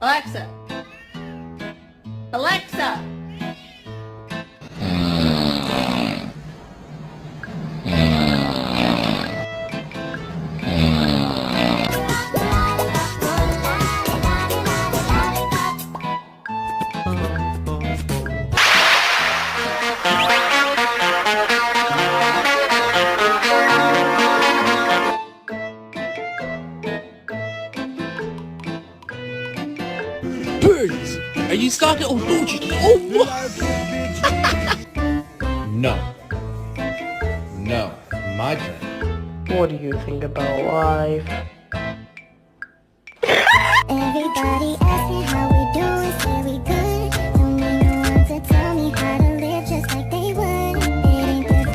Alexa. Alexa. Birds! Are you stalking? Oh, no, oh, no. No, my turn. What do you think about life? Everybody asking how we doing, say we good.